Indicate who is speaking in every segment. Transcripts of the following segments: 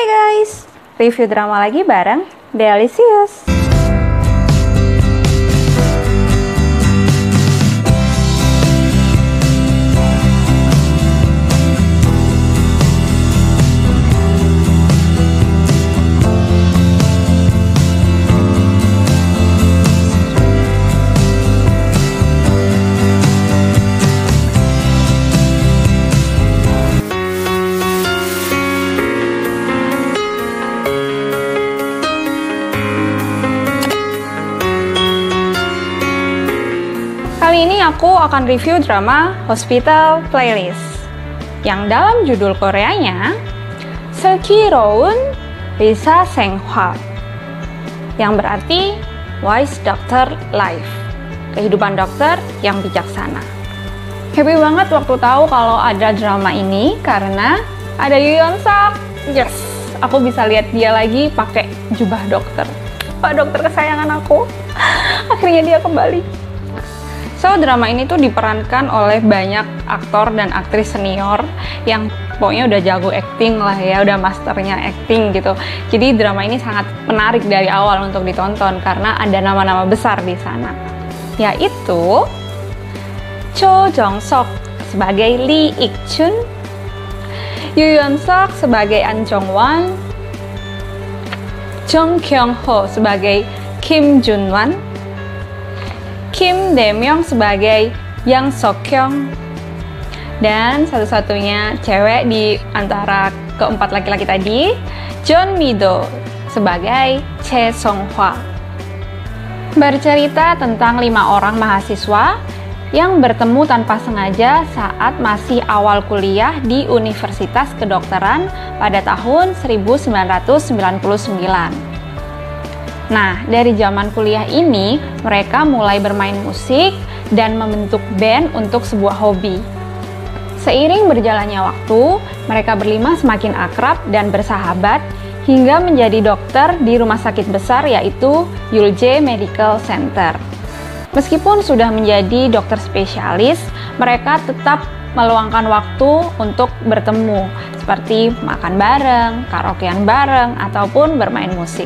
Speaker 1: Hai guys, review drama lagi bareng Delicious. Kali ini aku akan review drama Hospital Playlist yang dalam judul Koreanya 슬기로운 의사 생활, yang berarti Wise Doctor Life, kehidupan dokter yang bijaksana. Happy banget waktu tahu kalau ada drama ini karena ada Yoo Yeon Sak. Yes, aku bisa lihat dia lagi pakai jubah dokter. Pak dokter kesayangan aku. Akhirnya dia kembali. So, drama ini tuh diperankan oleh banyak aktor dan aktris senior yang pokoknya udah jago acting lah ya, udah masternya acting gitu. Jadi drama ini sangat menarik dari awal untuk ditonton karena ada nama-nama besar di sana. Yaitu Cho Jong-sok sebagai Lee Ik-chun, Yoo Yeon Sak sebagai An Jong-won, Jung Kyung-ho sebagai Kim Jun-wan, Kim Dae-myung sebagai Yang Sok-kyung, dan satu-satunya cewek di antara keempat laki-laki tadi, John Mi-do sebagai Chae Song-hwa. Bercerita tentang 5 orang mahasiswa yang bertemu tanpa sengaja saat masih awal kuliah di Universitas Kedokteran pada tahun 1999. Nah, dari zaman kuliah ini, mereka mulai bermain musik dan membentuk band untuk sebuah hobi. Seiring berjalannya waktu, mereka berlima semakin akrab dan bersahabat hingga menjadi dokter di rumah sakit besar yaitu Yulje Medical Center. Meskipun sudah menjadi dokter spesialis, mereka tetap meluangkan waktu untuk bertemu, seperti makan bareng, karaokean bareng, ataupun bermain musik.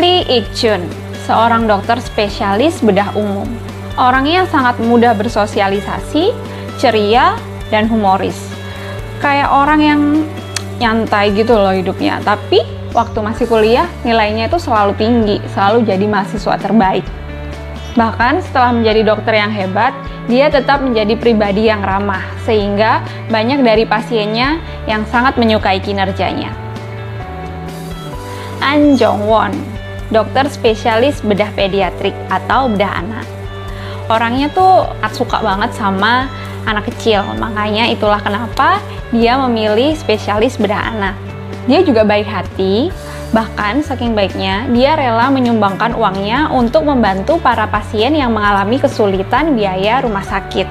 Speaker 1: Lee Ik-chun, seorang dokter spesialis bedah umum. Orangnya sangat mudah bersosialisasi, ceria, dan humoris. Kayak orang yang nyantai gitu loh hidupnya. Tapi waktu masih kuliah, nilainya itu selalu tinggi, selalu jadi mahasiswa terbaik. Bahkan setelah menjadi dokter yang hebat, dia tetap menjadi pribadi yang ramah, sehingga banyak dari pasiennya yang sangat menyukai kinerjanya. An Jong-won, dokter spesialis bedah pediatrik atau bedah anak. Orangnya tuh suka banget sama anak kecil, makanya itulah kenapa dia memilih spesialis bedah anak. Dia juga baik hati, bahkan saking baiknya dia rela menyumbangkan uangnya untuk membantu para pasien yang mengalami kesulitan biaya rumah sakit.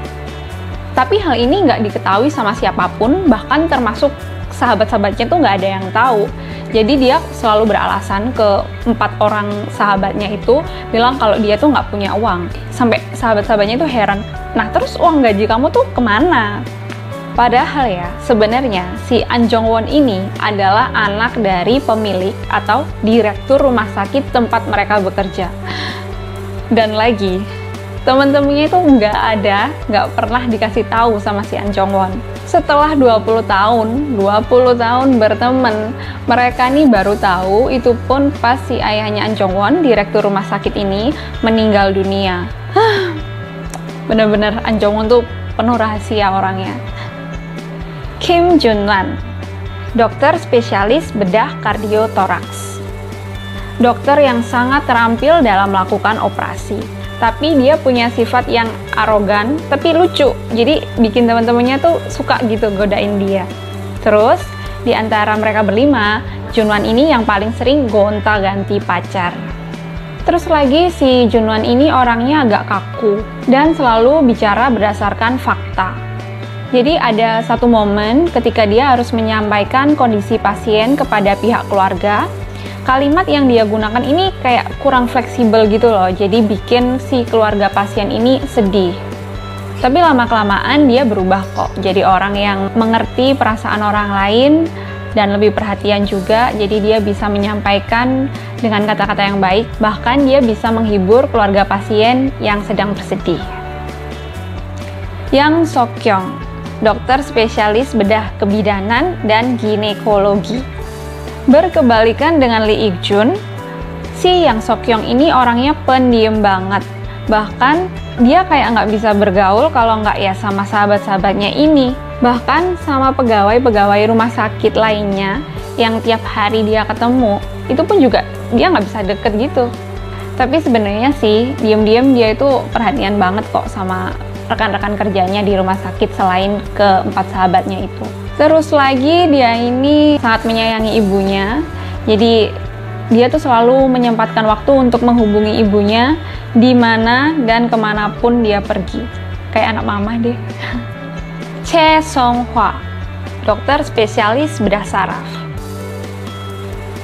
Speaker 1: Tapi hal ini nggak diketahui sama siapapun, bahkan termasuk sahabat-sahabatnya tuh nggak ada yang tahu. Jadi dia selalu beralasan ke 4 orang sahabatnya itu bilang kalau dia tuh nggak punya uang. Sampai sahabat-sahabatnya itu heran, nah terus uang gaji kamu tuh kemana? Padahal ya, sebenarnya si An Jong-won ini adalah anak dari pemilik atau direktur rumah sakit tempat mereka bekerja. Dan lagi, teman-temannya itu nggak pernah dikasih tahu sama si An Jong-won. Setelah 20 tahun berteman, mereka nih baru tahu, itu pun pas si ayahnya An Jong-won, direktur rumah sakit ini, meninggal dunia. Bener-bener An Jong-won tuh penuh rahasia orangnya. Kim Jun-wan, dokter spesialis bedah kardiotoraks. Dokter yang sangat terampil dalam melakukan operasi. Tapi dia punya sifat yang arogan, tapi lucu. Jadi bikin teman-temannya tuh suka gitu godain dia. Terus, di antara mereka berlima, Junwan ini yang paling sering gonta-ganti pacar. Terus lagi si Junwan ini orangnya agak kaku dan selalu bicara berdasarkan fakta. Jadi ada satu momen ketika dia harus menyampaikan kondisi pasien kepada pihak keluarga. Kalimat yang dia gunakan ini kayak kurang fleksibel gitu loh, jadi bikin si keluarga pasien ini sedih. Tapi lama-kelamaan dia berubah kok, jadi orang yang mengerti perasaan orang lain dan lebih perhatian juga, jadi dia bisa menyampaikan dengan kata-kata yang baik, bahkan dia bisa menghibur keluarga pasien yang sedang bersedih. Yang Sok-kyung, dokter spesialis bedah kebidanan dan ginekologi. Berkebalikan dengan Lee Ik-jun, si Yang Sok-kyung ini orangnya pendiam banget. Bahkan dia kayak nggak bisa bergaul kalau nggak ya sama sahabat-sahabatnya ini. Bahkan sama pegawai-pegawai rumah sakit lainnya yang tiap hari dia ketemu, itu pun juga dia nggak bisa deket gitu. Tapi sebenarnya sih, diam-diam dia itu perhatian banget kok sama rekan-rekan kerjanya di rumah sakit selain keempat sahabatnya itu. Terus lagi dia ini sangat menyayangi ibunya, jadi dia tuh selalu menyempatkan waktu untuk menghubungi ibunya di mana dan kemanapun dia pergi. Kayak anak mama deh. Choi Song-hwa, dokter spesialis bedah saraf.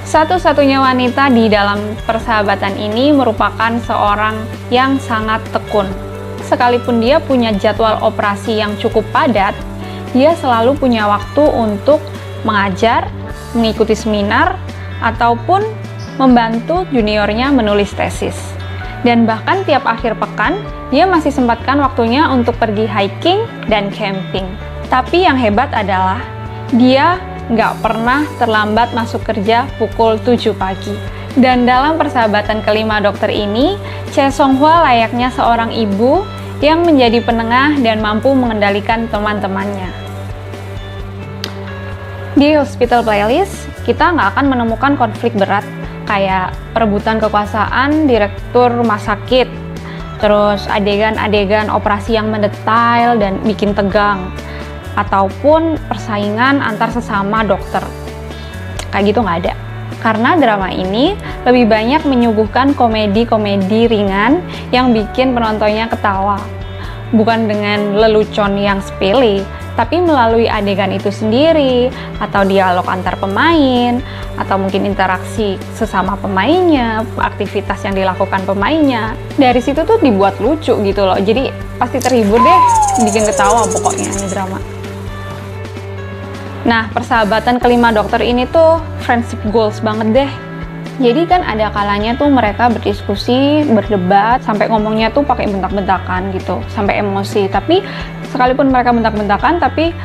Speaker 1: Satu-satunya wanita di dalam persahabatan ini merupakan seorang yang sangat tekun. Sekalipun dia punya jadwal operasi yang cukup padat, dia selalu punya waktu untuk mengajar, mengikuti seminar, ataupun membantu juniornya menulis tesis. Dan bahkan tiap akhir pekan, dia masih sempatkan waktunya untuk pergi hiking dan camping. Tapi yang hebat adalah, dia nggak pernah terlambat masuk kerja pukul 7 pagi. Dan dalam persahabatan kelima dokter ini, Choi Song-hwa layaknya seorang ibu yang menjadi penengah dan mampu mengendalikan teman-temannya. Di Hospital Playlist, kita nggak akan menemukan konflik berat kayak perebutan kekuasaan direktur rumah sakit, terus adegan-adegan operasi yang mendetail dan bikin tegang, ataupun persaingan antar sesama dokter. Kayak gitu nggak ada. Karena drama ini lebih banyak menyuguhkan komedi-komedi ringan yang bikin penontonnya ketawa. Bukan dengan lelucon yang sepele, tapi melalui adegan itu sendiri, atau dialog antar pemain, atau mungkin interaksi sesama pemainnya, aktivitas yang dilakukan pemainnya. Dari situ tuh dibuat lucu gitu loh, jadi pasti terhibur deh, bikin ketawa pokoknya ini drama. Nah, persahabatan kelima dokter ini tuh friendship goals banget deh. Jadi kan ada kalanya tuh mereka berdiskusi, berdebat, sampai ngomongnya tuh pakai bentak-bentakan gitu, sampai emosi. Tapi sekalipun mereka bentak-bentakan, tapi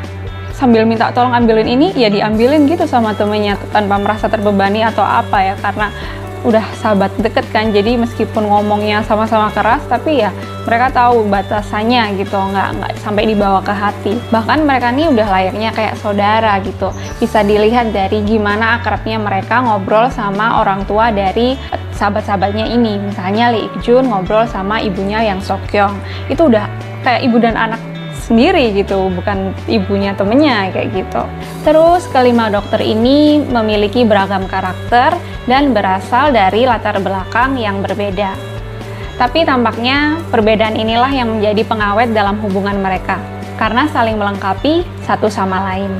Speaker 1: sambil minta tolong ambilin ini, ya diambilin gitu sama temennya tanpa merasa terbebani atau apa ya, karena udah sahabat deket kan. Jadi meskipun ngomongnya sama-sama keras, tapi ya mereka tahu batasannya gitu, nggak sampai dibawa ke hati. Bahkan mereka nih udah layaknya kayak saudara gitu. Bisa dilihat dari gimana akrabnya mereka ngobrol sama orang tua dari sahabat-sahabatnya ini. Misalnya Lee Ik-jun ngobrol sama ibunya Yang Sok-kyung. Itu udah kayak ibu dan anak sendiri gitu, bukan ibunya temennya kayak gitu. Terus kelima dokter ini memiliki beragam karakter dan berasal dari latar belakang yang berbeda. Tapi tampaknya perbedaan inilah yang menjadi pengawet dalam hubungan mereka, karena saling melengkapi satu sama lain.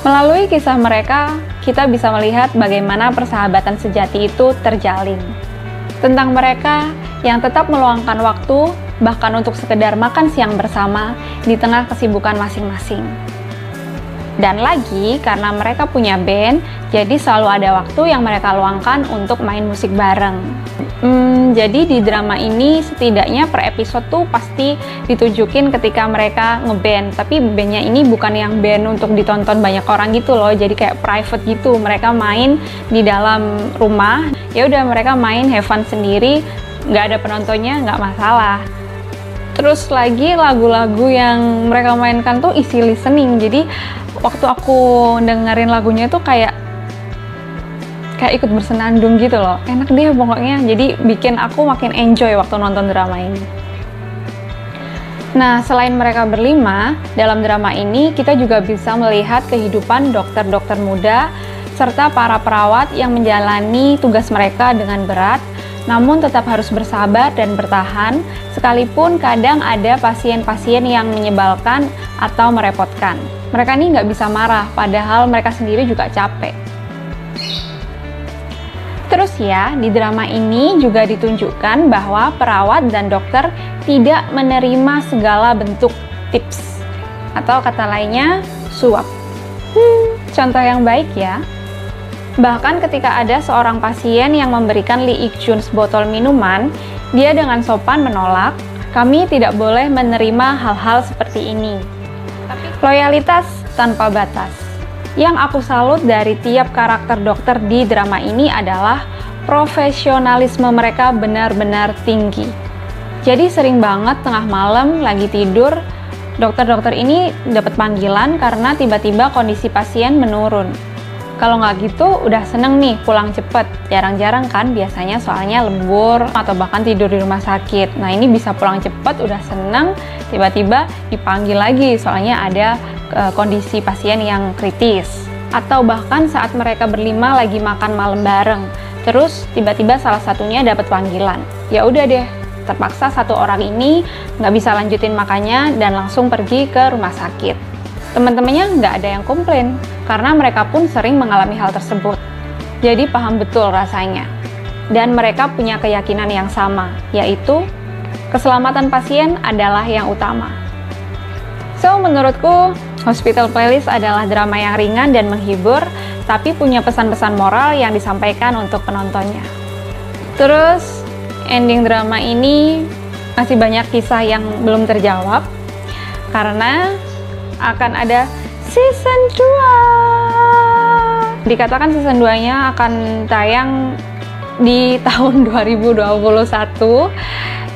Speaker 1: Melalui kisah mereka, kita bisa melihat bagaimana persahabatan sejati itu terjalin. Tentang mereka yang tetap meluangkan waktu, bahkan untuk sekedar makan siang bersama di tengah kesibukan masing-masing. Dan lagi, karena mereka punya band, jadi selalu ada waktu yang mereka luangkan untuk main musik bareng. Jadi di drama ini setidaknya per episode tuh pasti ditunjukin ketika mereka ngeband. Tapi bandnya ini bukan yang band untuk ditonton banyak orang gitu loh, jadi kayak private gitu. Mereka main di dalam rumah, ya udah mereka main have fun sendiri, nggak ada penontonnya, nggak masalah. Terus lagi lagu-lagu yang mereka mainkan tuh easy listening, jadi waktu aku dengerin lagunya tuh kayak ikut bersenandung gitu loh, enak deh pokoknya, jadi bikin aku makin enjoy waktu nonton drama ini. Nah, selain mereka berlima, dalam drama ini kita juga bisa melihat kehidupan dokter-dokter muda serta para perawat yang menjalani tugas mereka dengan berat, namun tetap harus bersabar dan bertahan, sekalipun kadang ada pasien-pasien yang menyebalkan atau merepotkan. Mereka ini nggak bisa marah, padahal mereka sendiri juga capek. Terus ya, di drama ini juga ditunjukkan bahwa perawat dan dokter tidak menerima segala bentuk tips, atau kata lainnya, suap. Contoh yang baik ya. Bahkan ketika ada seorang pasien yang memberikan Lee Ik-jun sebotol minuman, dia dengan sopan menolak, kami tidak boleh menerima hal-hal seperti ini. Loyalitas tanpa batas. Yang aku salut dari tiap karakter dokter di drama ini adalah profesionalisme mereka benar-benar tinggi. Jadi sering banget tengah malam lagi tidur, dokter-dokter ini dapat panggilan karena tiba-tiba kondisi pasien menurun. Kalau nggak gitu, udah seneng nih pulang cepet. Jarang-jarang kan biasanya soalnya lembur atau bahkan tidur di rumah sakit. Nah ini bisa pulang cepet, udah seneng, tiba-tiba dipanggil lagi soalnya ada kondisi pasien yang kritis. Atau bahkan saat mereka berlima lagi makan malam bareng, terus tiba-tiba salah satunya dapat panggilan. Ya udah deh, terpaksa satu orang ini nggak bisa lanjutin makannya dan langsung pergi ke rumah sakit. Teman-temannya nggak ada yang komplain, karena mereka pun sering mengalami hal tersebut. Jadi paham betul rasanya. Dan mereka punya keyakinan yang sama, yaitu keselamatan pasien adalah yang utama. So, menurutku, Hospital Playlist adalah drama yang ringan dan menghibur, tapi punya pesan-pesan moral yang disampaikan untuk penontonnya. Terus, ending drama ini masih banyak kisah yang belum terjawab, karena akan ada season 2. Dikatakan season 2-nya akan tayang di tahun 2021.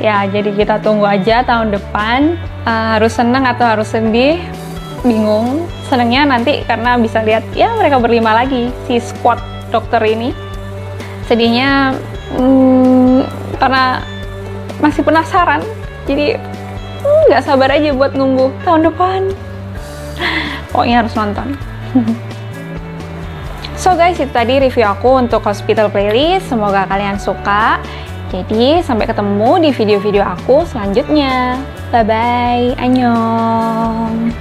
Speaker 1: Ya, jadi kita tunggu aja tahun depan. Harus seneng atau harus sedih, bingung. Senengnya nanti karena bisa lihat ya mereka berlima lagi, si squad dokter ini. Sedihnya karena masih penasaran, jadi nggak sabar aja buat nunggu tahun depan. Pokoknya harus nonton. So guys, itu tadi review aku untuk Hospital Playlist. Semoga kalian suka. Jadi sampai ketemu di video-video aku selanjutnya. Bye bye, annyeong.